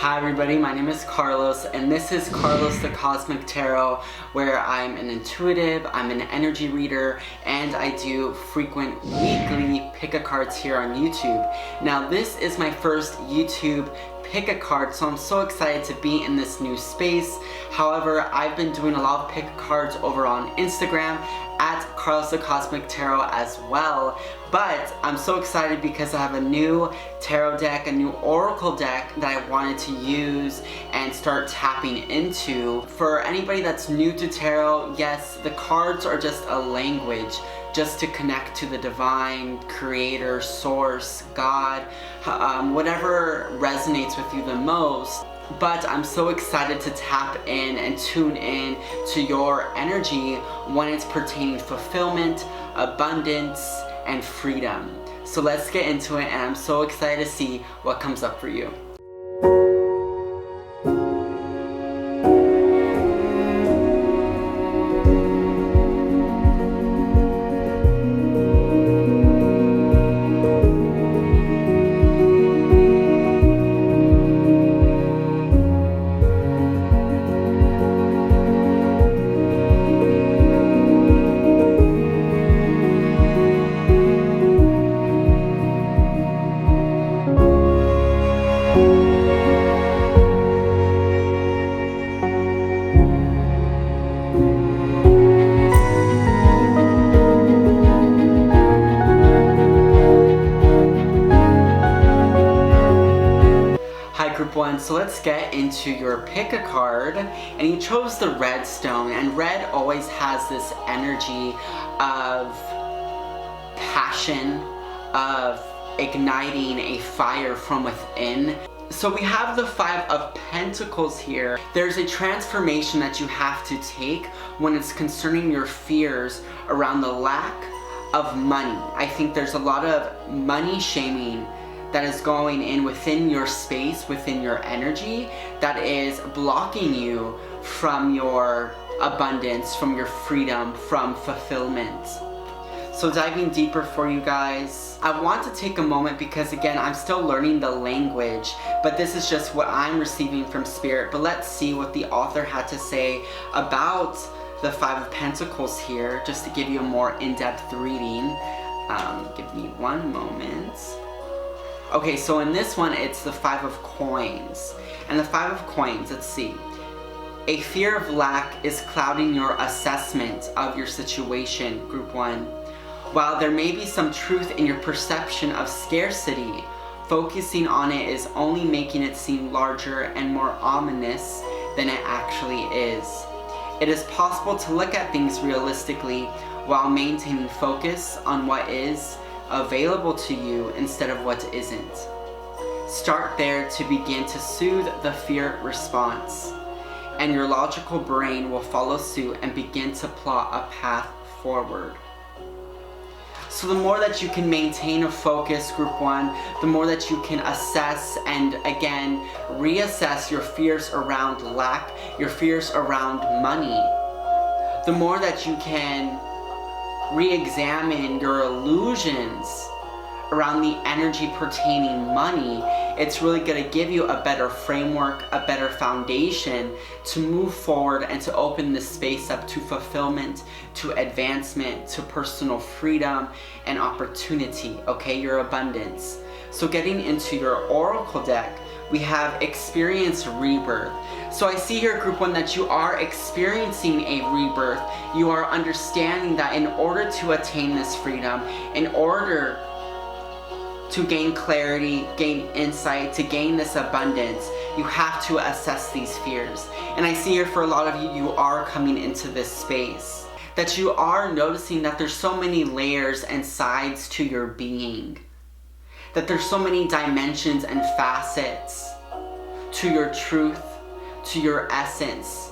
Hi everybody, my name is Carlos and this is Carlos the Cosmic Tarot, where I'm an intuitive, I'm an energy reader, and I do frequent weekly pick-a-cards here on YouTube. Now this is my first YouTube pick-a-card, so I'm so excited to be in this new space. However, I've been doing a lot of pick-a-cards over on Instagram at Carlos the Cosmic Tarot as well. But I'm so excited because I have a new tarot deck, a new oracle deck that I wanted to use and start tapping into. For anybody that's new to tarot, yes, the cards are just a language just to connect to the divine, creator, source, God, whatever resonates with you the most. But I'm so excited to tap in and tune in to your energy when it's pertaining to fulfillment, abundance, and freedom. So let's get into it, and I'm so excited to see what comes up for you. Group 1, so let's get into your pick a card, and you chose the red stone, and red always has this energy of passion, of igniting a fire from within. So we have the Five of Pentacles here. There's a transformation that you have to take when it's concerning your fears around the lack of money. I think there's a lot of money shaming that is going in within your space, within your energy, that is blocking you from your abundance, from your freedom, from fulfillment. So diving deeper for you guys, I want to take a moment because again, I'm still learning the language, but this is just what I'm receiving from Spirit. But let's see what the author had to say about the Five of Pentacles here, just to give you a more in-depth reading. Give me one moment. Okay, so in this one, it's the Five of Coins. And the Five of Coins, let's see. A fear of lack is clouding your assessment of your situation, Group 1. While there may be some truth in your perception of scarcity, focusing on it is only making it seem larger and more ominous than it actually is. It is possible to look at things realistically while maintaining focus on what is available to you instead of what isn't. Start there to begin to soothe the fear response, and your logical brain will follow suit and begin to plot a path forward. So the more that you can maintain a focus, Group 1, the more that you can assess and again reassess your fears around lack, your fears around money, the more that you can re-examine your illusions around the energy pertaining money, it's really going to give you a better framework, a better foundation to move forward and to open this space up to fulfillment, to advancement, to personal freedom and opportunity, okay, your abundance. So getting into your oracle deck, we have experience rebirth. So I see here, Group 1, that you are experiencing a rebirth. You are understanding that in order to attain this freedom, in order to gain clarity, gain insight, to gain this abundance, you have to assess these fears. And I see here for a lot of you, you are coming into this space, that you are noticing that there's so many layers and sides to your being, that there's so many dimensions and facets to your truth, to your essence.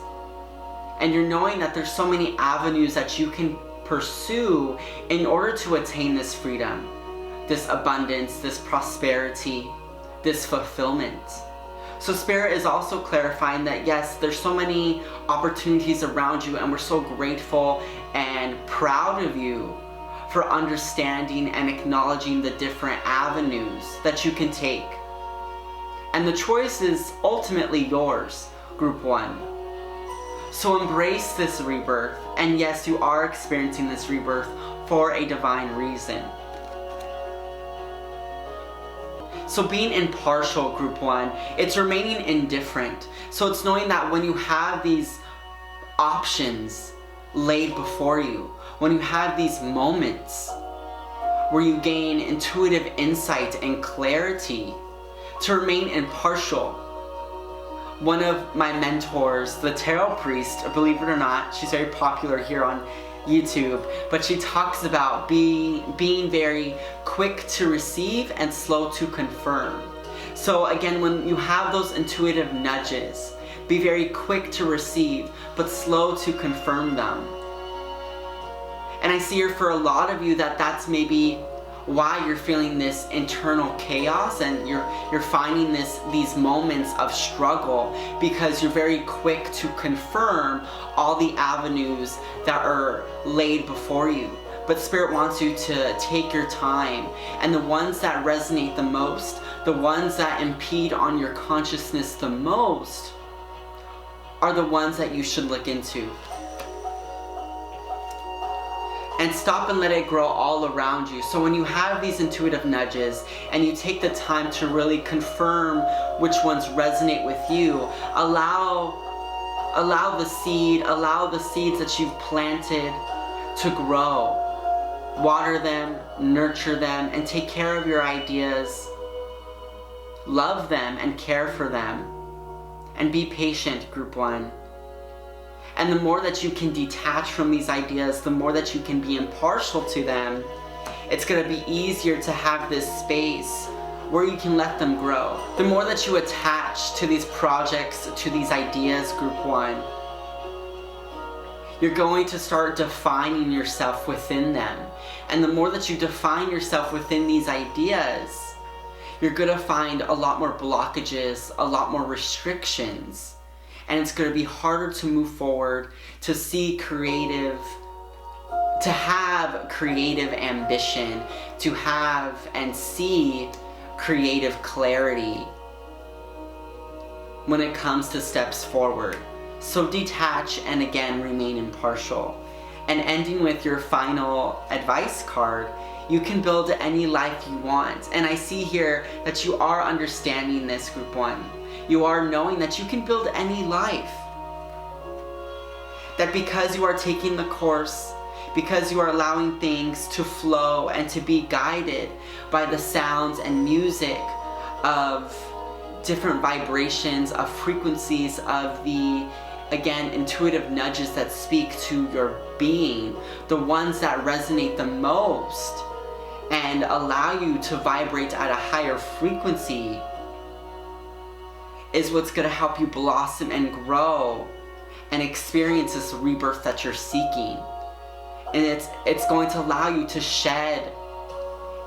And you're knowing that there's so many avenues that you can pursue in order to attain this freedom, this abundance, this prosperity, this fulfillment. So Spirit is also clarifying that yes, there's so many opportunities around you, and we're so grateful and proud of you for understanding and acknowledging the different avenues that you can take. And the choice is ultimately yours, Group 1. So embrace this rebirth, and yes, you are experiencing this rebirth for a divine reason. So being impartial, Group 1, it's remaining indifferent. So it's knowing that when you have these options laid before you, when you have these moments where you gain intuitive insight and clarity, to remain impartial. One of my mentors, the Tarot Priest, believe it or not, she's very popular here on YouTube, but she talks about being very quick to receive and slow to confirm. So again, when you have those intuitive nudges, be very quick to receive, but slow to confirm them. And I see here for a lot of you that that's maybe why you're feeling this internal chaos, and you're finding these moments of struggle, because you're very quick to confirm all the avenues that are laid before you. But Spirit wants you to take your time, and the ones that resonate the most, the ones that impede on your consciousness the most, are the ones that you should look into. And stop and let it grow all around you. So when you have these intuitive nudges and you take the time to really confirm which ones resonate with you, allow the seeds that you've planted to grow. Water them, nurture them, and take care of your ideas. Love them and care for them. And be patient, Group 1. And the more that you can detach from these ideas, the more that you can be impartial to them, it's going to be easier to have this space where you can let them grow. The more that you attach to these projects, to these ideas, Group 1, you're going to start defining yourself within them. And the more that you define yourself within these ideas, you're going to find a lot more blockages, a lot more restrictions. And it's going to be harder to move forward, to have creative ambition, to have and see creative clarity when it comes to steps forward. So detach and again remain impartial. And ending with your final advice card, you can build any life you want. And I see here that you are understanding this, Group 1. You are knowing that you can build any life. That because you are taking the course, because you are allowing things to flow and to be guided by the sounds and music of different vibrations, of frequencies, of the, again, intuitive nudges that speak to your being, the ones that resonate the most and allow you to vibrate at a higher frequency, is what's going to help you blossom and grow and experience this rebirth that you're seeking. And it's going to allow you to shed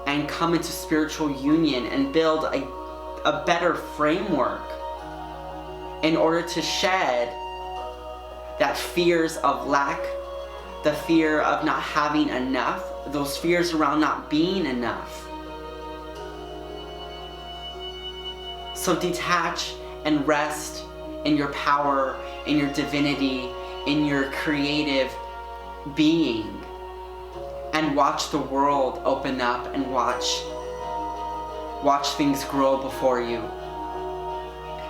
and come into spiritual union and build a better framework in order to shed that fears of lack, the fear of not having enough, those fears around not being enough. So detach and rest in your power, in your divinity, in your creative being, and watch the world open up and watch things grow before you.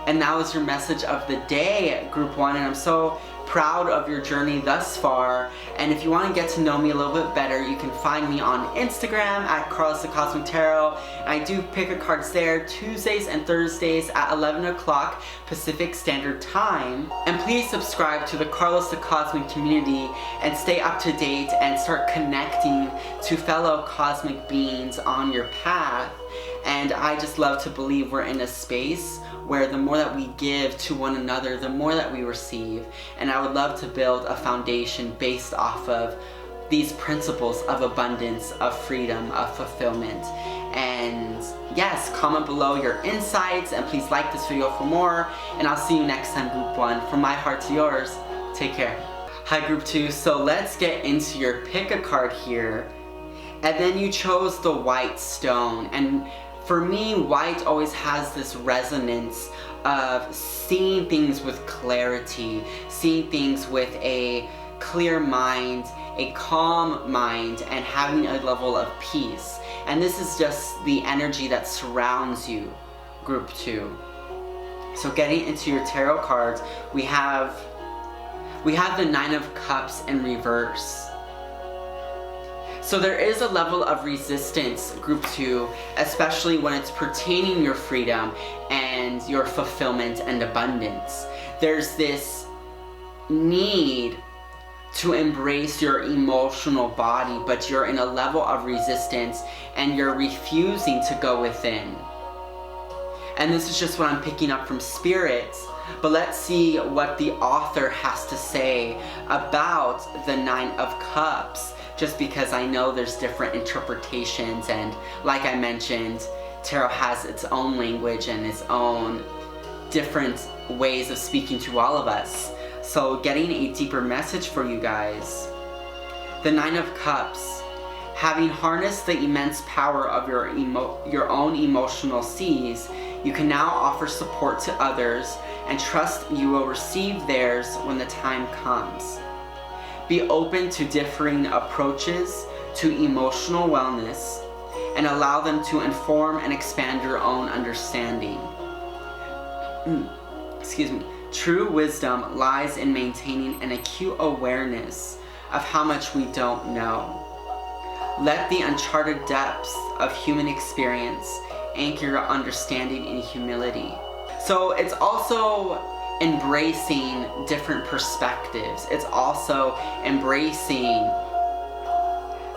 And that was your message of the day, Group 1, and I'm so proud of your journey thus far. And if you want to get to know me a little bit better, you can find me on Instagram at Carlos the Cosmic Tarot. And I do pick a cards there Tuesdays and Thursdays at 11 o'clock Pacific Standard Time. And please subscribe to the Carlos the Cosmic community and stay up to date and start connecting to fellow cosmic beings on your path. And I just love to believe we're in a space where the more that we give to one another, the more that we receive. And I would love to build a foundation based off of these principles of abundance, of freedom, of fulfillment. And yes, comment below your insights, and please like this video for more. And I'll see you next time, Group 1. From my heart to yours, take care. Hi, Group 2. So let's get into your pick a card here. And then you chose the white stone. And for me, white always has this resonance of seeing things with clarity, seeing things with a clear mind, a calm mind, and having a level of peace. And this is just the energy that surrounds you, group 2. So getting into your tarot cards, we have the Nine of Cups in reverse. So there is a level of resistance, group 2, especially when it's pertaining your freedom and your fulfillment and abundance. There's this need to embrace your emotional body, but you're in a level of resistance and you're refusing to go within. And this is just what I'm picking up from Spirit. But let's see what the author has to say about the Nine of Cups, just because I know there's different interpretations, and like I mentioned, tarot has its own language and its own different ways of speaking to all of us. So getting a deeper message for you guys. The Nine of Cups. Having harnessed the immense power of your own emotional seas, you can now offer support to others and trust you will receive theirs when the time comes. Be open to differing approaches to emotional wellness and allow them to inform and expand your own understanding. Excuse me. True wisdom lies in maintaining an acute awareness of how much we don't know. Let the uncharted depths of human experience anchor your understanding in humility. So it's also embracing different perspectives. It's also embracing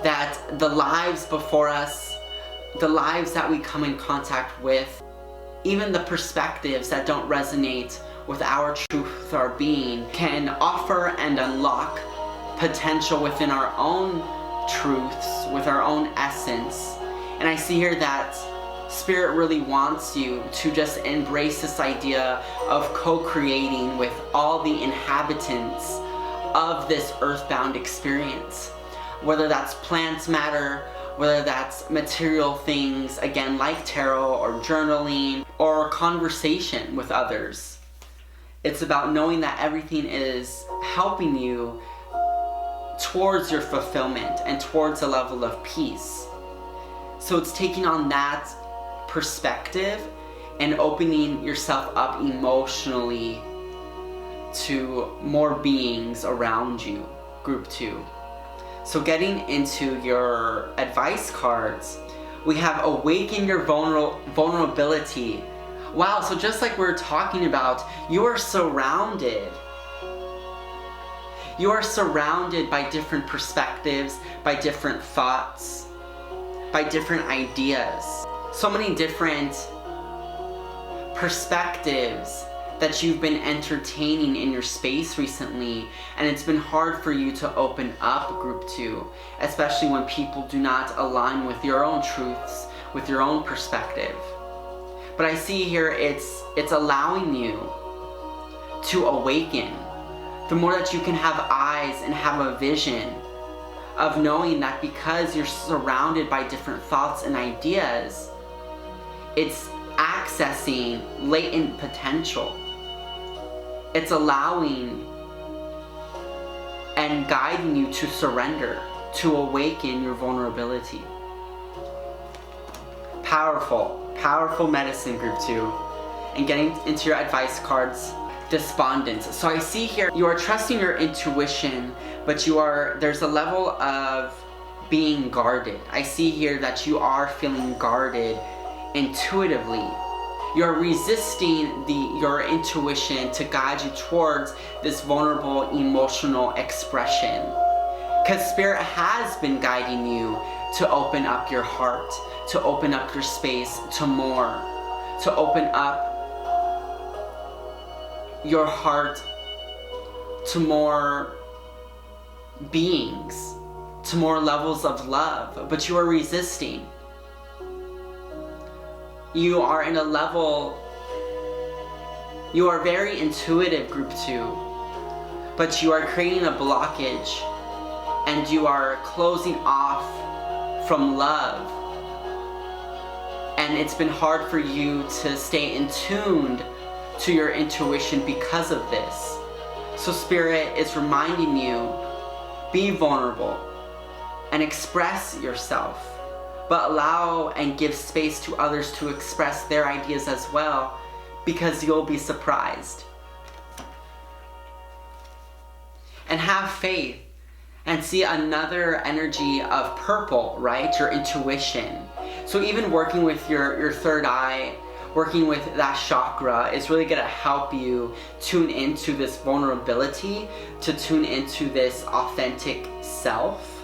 that the lives before us, the lives that we come in contact with, even the perspectives that don't resonate with our truth or being, can offer and unlock potential within our own truths, with our own essence. And I see here that Spirit really wants you to just embrace this idea of co-creating with all the inhabitants of this earthbound experience. Whether that's plant matter, whether that's material things, again like tarot or journaling or conversation with others. It's about knowing that everything is helping you towards your fulfillment and towards a level of peace. So it's taking on that perspective and opening yourself up emotionally to more beings around you, group 2. So getting into your advice cards, we have awaken your vulnerability. Wow, so just like we were talking about, you are surrounded by different perspectives, by different thoughts, by different ideas. So many different perspectives that you've been entertaining in your space recently, and it's been hard for you to open up, group 2, especially when people do not align with your own truths, with your own perspective. But I see here it's allowing you to awaken. The more that you can have eyes and have a vision of knowing that because you're surrounded by different thoughts and ideas, it's accessing latent potential. It's allowing and guiding you to surrender, to awaken your vulnerability. Powerful medicine, group 2. And getting into your advice cards, despondence. So I see here you are trusting your intuition, but there's a level of being guarded. I see here that you are feeling guarded intuitively. You're resisting your intuition to guide you towards this vulnerable emotional expression. Because Spirit has been guiding you to open up your heart, to open up your space to more, to open up your heart to more beings, to more levels of love, but you are resisting. You are in a level, you are very intuitive, group 2, but you are creating a blockage and you are closing off from love And it's been hard for you to stay in tuned to your intuition because of this. So Spirit is reminding you, be vulnerable and express yourself, but allow and give space to others to express their ideas as well, because you'll be surprised. And have faith and see another energy of purple, right? Your intuition. So even working with your third eye, working with that chakra is really gonna help you tune into this vulnerability, to tune into this authentic self.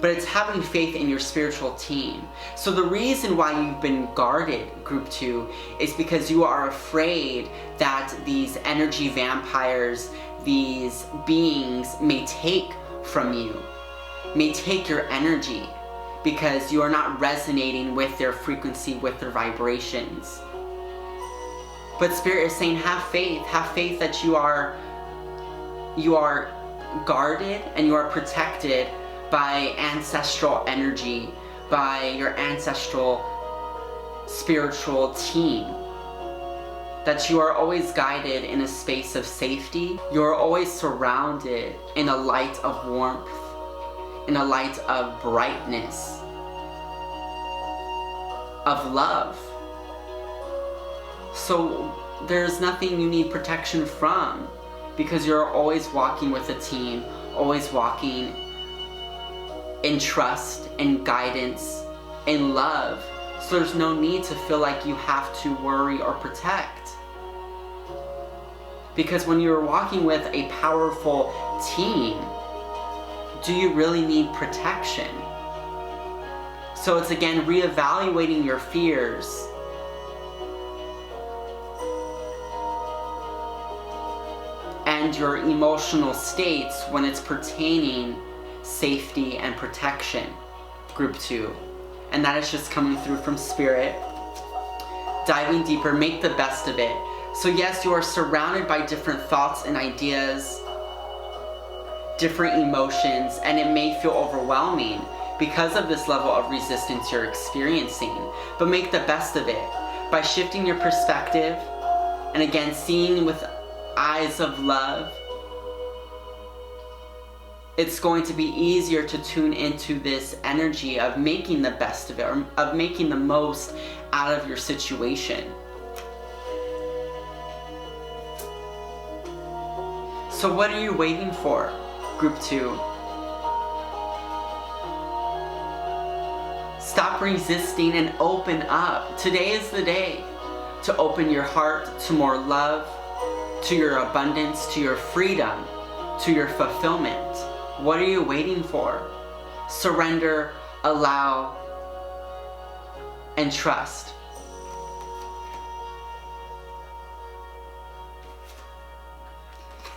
But it's having faith in your spiritual team. So the reason why you've been guarded, Group 2, is because you are afraid that these energy vampires, these beings may take from you, may take your energy, because you are not resonating with their frequency, with their vibrations. But Spirit is saying, have faith that you are guarded and you are protected by ancestral energy, by your ancestral spiritual team. That you are always guided in a space of safety. You are always surrounded in a light of warmth, in a light of brightness, of love. So there's nothing you need protection from, because you're always walking with a team, always walking in trust, in guidance, in love. So there's no need to feel like you have to worry or protect. Because when you're walking with a powerful team, do you really need protection? So it's again reevaluating your fears. And your emotional states when it's pertaining safety and protection, Group 2. And that is just coming through from Spirit. Diving deeper, make the best of it. So yes, you are surrounded by different thoughts and ideas, different emotions, and it may feel overwhelming because of this level of resistance you're experiencing. But make the best of it by shifting your perspective, and again, seeing with eyes of love. It's going to be easier to tune into this energy of making the best of it, or of making the most out of your situation. So what are you waiting for, Group 2? Stop resisting and open up. Today is the day to open your heart to more love, to your abundance, to your freedom, to your fulfillment. What are you waiting for? Surrender, allow, and trust.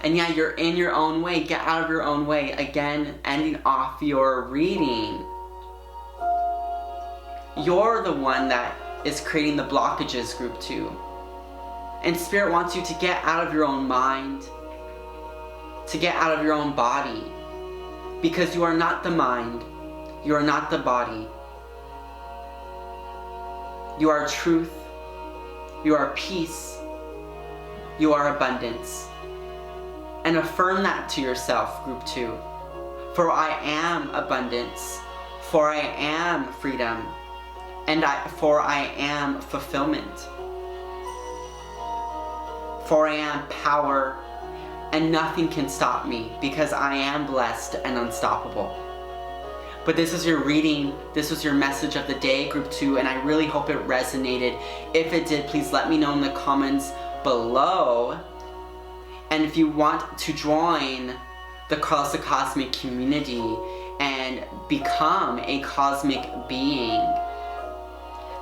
And yeah, you're in your own way. Get out of your own way. Again, ending off your reading. You're the one that is creating the blockages, Group 2. And Spirit wants you to get out of your own mind, to get out of your own body. Because you are not the mind. You are not the body. You are truth. You are peace. You are abundance. And affirm that to yourself, Group 2. For I am abundance. For I am freedom. And for I am fulfillment. For I am power. And nothing can stop me, because I am blessed and unstoppable. But this is your reading. This was your message of the day, Group 2, and I really hope it resonated. If it did, please let me know in the comments below. And if you want to join the Carlos the Cosmic community and become a cosmic being,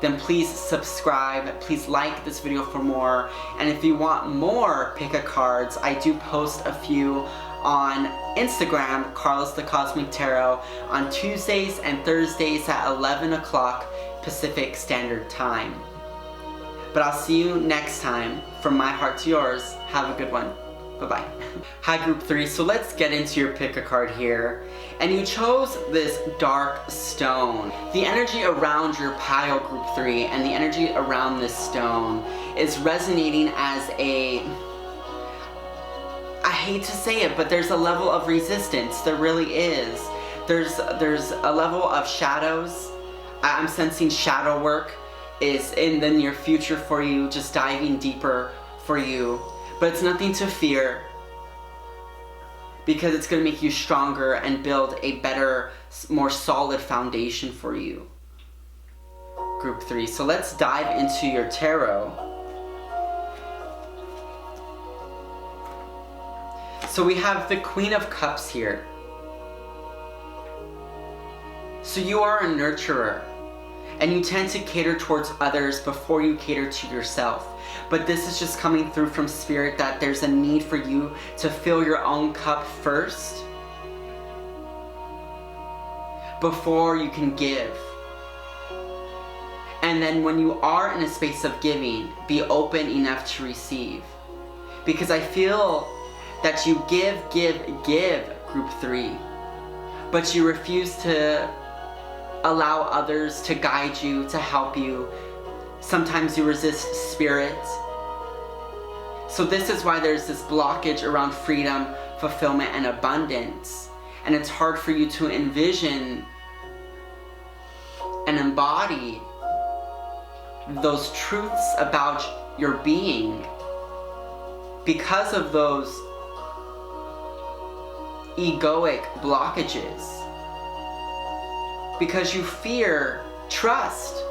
then please subscribe, please like this video for more. And if you want more pick-a cards, I do post a few on Instagram, Carlos the Cosmic Tarot, on Tuesdays and Thursdays at 11 o'clock Pacific Standard Time. But I'll see you next time. From my heart to yours, have a good one. Bye-bye. Hi, group 3. So let's get into your pick a card here. And you chose this dark stone. The energy around your pile, group 3, and the energy around this stone is resonating as a... I hate to say it, but there's a level of resistance. There really is. There's a level of shadows. I'm sensing shadow work is in the near future for you, just diving deeper for you. But it's nothing to fear, because it's going to make you stronger and build a better, more solid foundation for you, group 3. So let's dive into your tarot. So we have the Queen of Cups here. So you are a nurturer, and you tend to cater towards others before you cater to yourself. But this is just coming through from Spirit that there's a need for you to fill your own cup first before you can give. And then when you are in a space of giving, be open enough to receive. Because I feel that you give, group 3, but you refuse to allow others to guide you, to help you. Sometimes you resist Spirit. So this is why there's this blockage around freedom, fulfillment, and abundance. And it's hard for you to envision and embody those truths about your being because of those egoic blockages. Because you fear trust.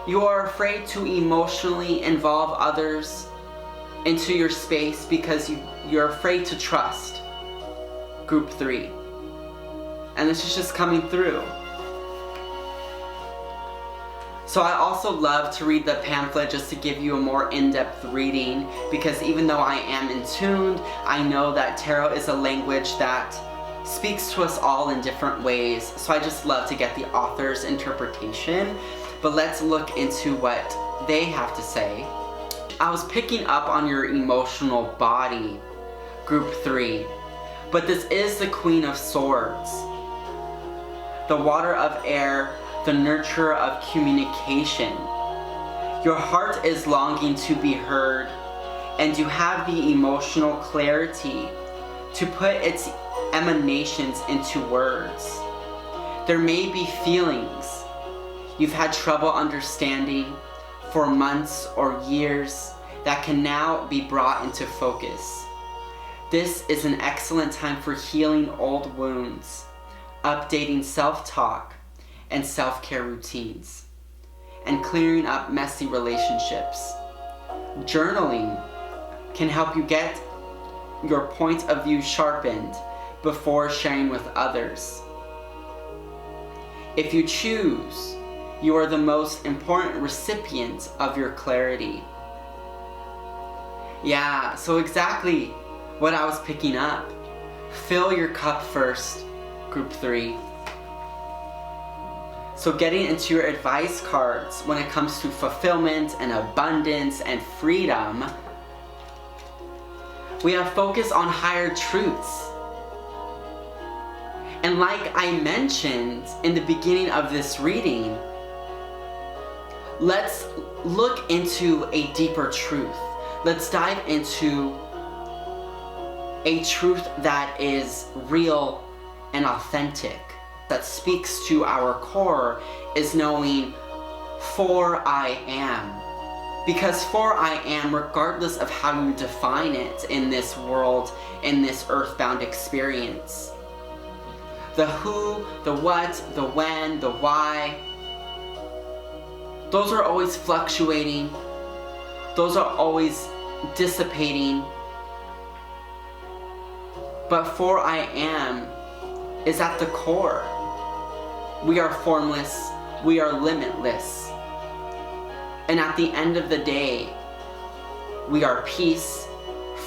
You are afraid to emotionally involve others into your space because you're afraid to trust, group 3. And this is just coming through. So I also love to read the pamphlet just to give you a more in-depth reading, because even though I am in tuned, I know that tarot is a language that speaks to us all in different ways. So I just love to get the author's interpretation. But let's look into what they have to say. I was picking up on your emotional body, group 3. But this is the Queen of Swords, the water of air, the nurturer of communication. Your heart is longing to be heard, and you have the emotional clarity to put its emanations into words. There may be feelings you've had trouble understanding for months or years that can now be brought into focus. This is an excellent time for healing old wounds, updating self-talk and self-care routines, and clearing up messy relationships. Journaling can help you get your point of view sharpened before sharing with others. If you choose, you are the most important recipient of your clarity. Yeah, so exactly what I was picking up. Fill your cup first, group 3. So getting into your advice cards when it comes to fulfillment and abundance and freedom, we have focus on higher truths. And like I mentioned in the beginning of this reading, let's look into a deeper truth. Let's dive into a truth that is real and authentic, that speaks to our core, is knowing for I am. Because for I am, regardless of how you define it in this world, in this earthbound experience, the who, the what, the when, the why, those are always fluctuating. Those are always dissipating. But for I am is at the core. We are formless. We are limitless. And at the end of the day, we are peace,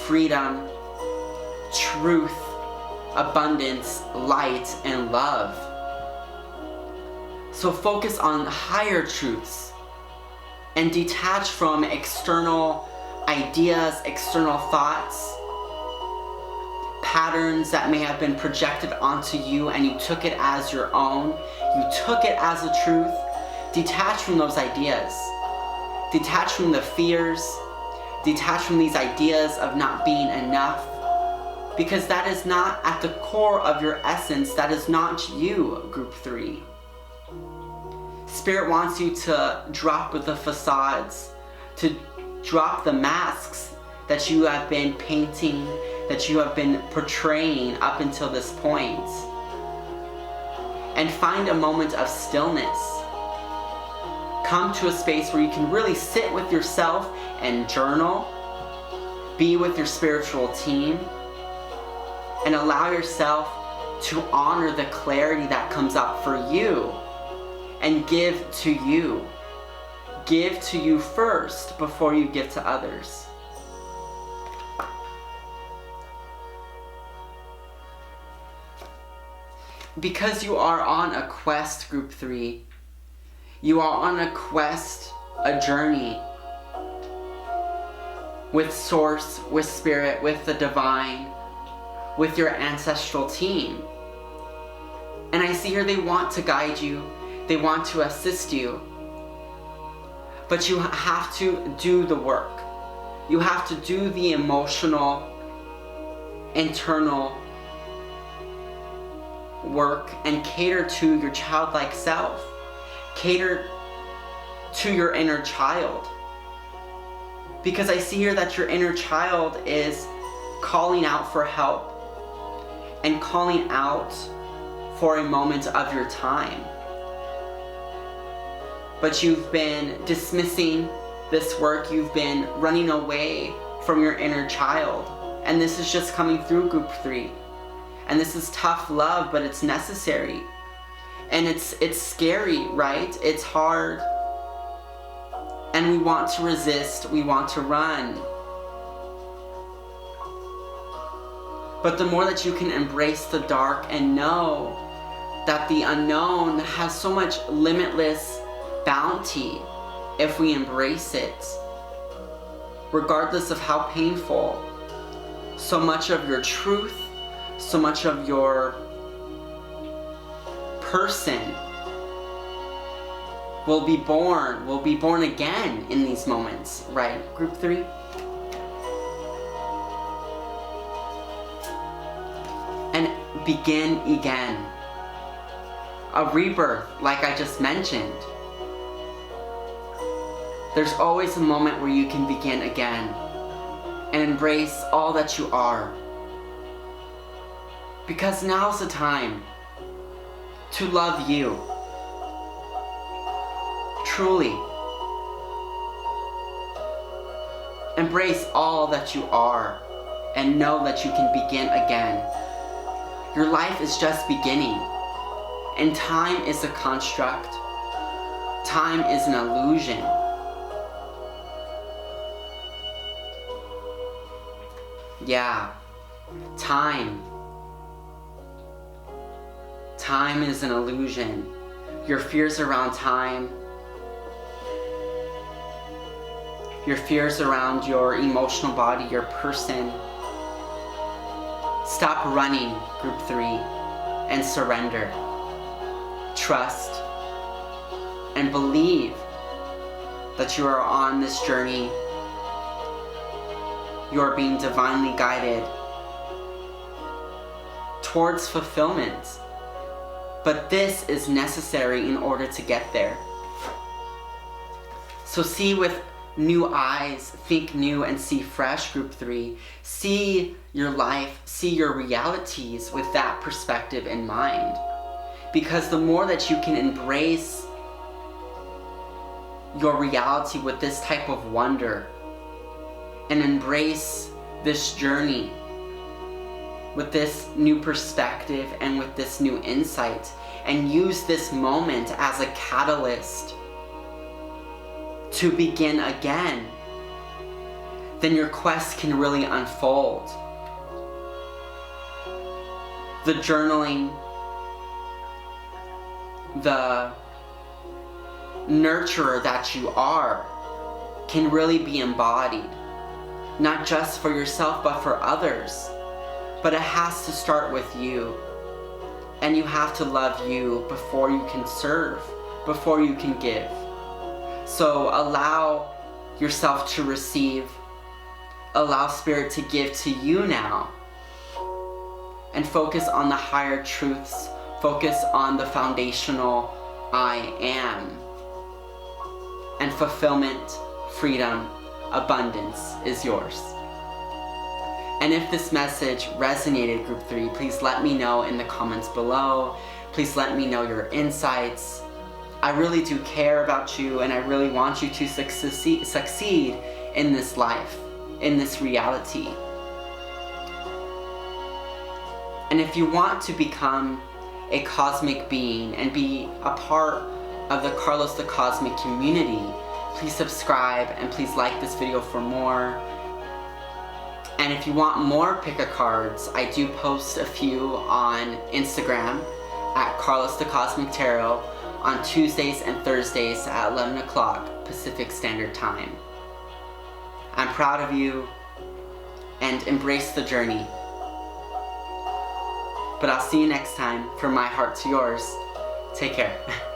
freedom, truth, abundance, light, and love. So focus on higher truths and detach from external ideas, external thoughts, patterns that may have been projected onto you and you took it as your own, you took it as a truth, detach from those ideas. Detach from the fears. Detach from these ideas of not being enough. Because that is not at the core of your essence. That is not you, Group 3. Spirit wants you to drop with the facades, to drop the masks that you have been painting, that you have been portraying up until this point. And find a moment of stillness. Come to a space where you can really sit with yourself and journal, be with your spiritual team, and allow yourself to honor the clarity that comes up for you and give to you. Give to you first before you give to others. Because you are on a quest, Group 3. You are on a quest, a journey with Source, with Spirit, with the Divine, with your ancestral team. And I see here they want to guide you, they want to assist you, but you have to do the work. You have to do the emotional, internal work and cater to your childlike self. Cater to your inner child. Because I see here that your inner child is calling out for help and calling out for a moment of your time. But you've been dismissing this work, you've been running away from your inner child. And this is just coming through, Group 3. And this is tough love, but it's necessary. And it's scary, right? It's hard. And we want to resist, we want to run. But the more that you can embrace the dark and know that the unknown has so much limitless bounty if we embrace it, regardless of how painful, so much of your truth, so much of your person will be born again in these moments, right, Group 3? And begin again. A rebirth, like I just mentioned. There's always a moment where you can begin again and embrace all that you are. Because now's the time to love you. Truly. Embrace all that you are and know that you can begin again. Your life is just beginning. And time is a construct. Time is an illusion. Yeah. Time. Time is an illusion. Your fears around time, your fears around your emotional body, your person. Stop running, Group 3, and surrender. Trust and believe that you are on this journey. You are being divinely guided towards fulfillment. But this is necessary in order to get there. So see with new eyes, think new and see fresh, Group 3. See your life, see your realities with that perspective in mind. Because the more that you can embrace your reality with this type of wonder and embrace this journey with this new perspective and with this new insight, and use this moment as a catalyst to begin again, then your quest can really unfold. The journaling, the nurturer that you are, can really be embodied, not just for yourself but for others. But it has to start with you. And you have to love you before you can serve, before you can give. So allow yourself to receive. Allow Spirit to give to you now. And focus on the higher truths. Focus on the foundational I am. And fulfillment, freedom, abundance is yours. And if this message resonated, Group 3, please let me know in the comments below. Please let me know your insights. I really do care about you, and I really want you to succeed in this life, in this reality. And if you want to become a cosmic being and be a part of the Carlos the Cosmic community, please subscribe and please like this video for more. And if you want more pick-a-cards, I do post a few on Instagram at Carlos the Cosmic Tarot on Tuesdays and Thursdays at 11 o'clock Pacific Standard Time. I'm proud of you, and embrace the journey. But I'll see you next time. From my heart to yours, take care.